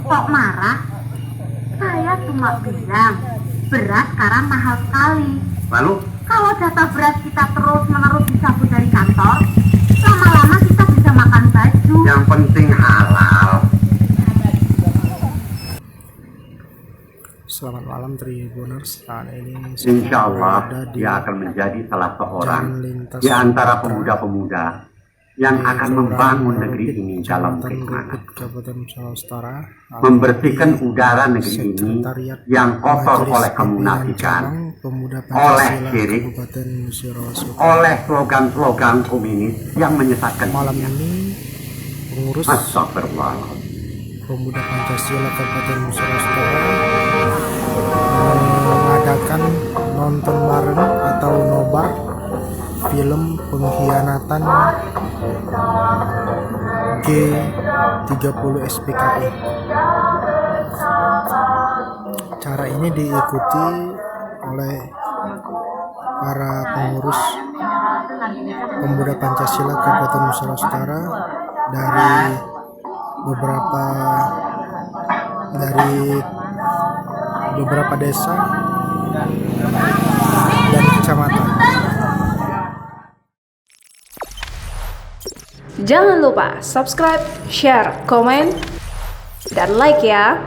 Kok marah? Saya cuma bilang beras sekarang mahal sekali. Lalu? Kalau data beras kita terus-menerus dicabut dari kantor, lama-lama kita bisa makan baju. Yang penting halal. Selamat malam Tribuners. Saat ini Insya Allah berada di dia akan menjadi salah seorang jalan lintas di antara Sumatera pemuda-pemuda yang di akan Kelurahan membangun Rukit, negeri ini dalam Kecamatan keimanan. Rukit, Kabupaten Sulawesi Utara, Membersihkan udara negeri ini Sekretariat yang kotor Majelis oleh Pimpinan kemunafikan, Cabang Pemuda oleh Pancasila syirik, Kabupaten Sulawesi Utara. oleh slogan-slogan komunis yang menyesatkan Malam dunia. ini pengurus Astagfirullah. Pemuda Pancasila Kabupaten Sulawesi Utara mengadakan nonton bareng atau nobar film pengkhianatan G30 SPKI. Cara ini diikuti oleh para pengurus Pemuda Pancasila Kabupaten Sulawesi Utara dari beberapa desa dan kecamatan. Jangan lupa subscribe, share, komen, dan like ya.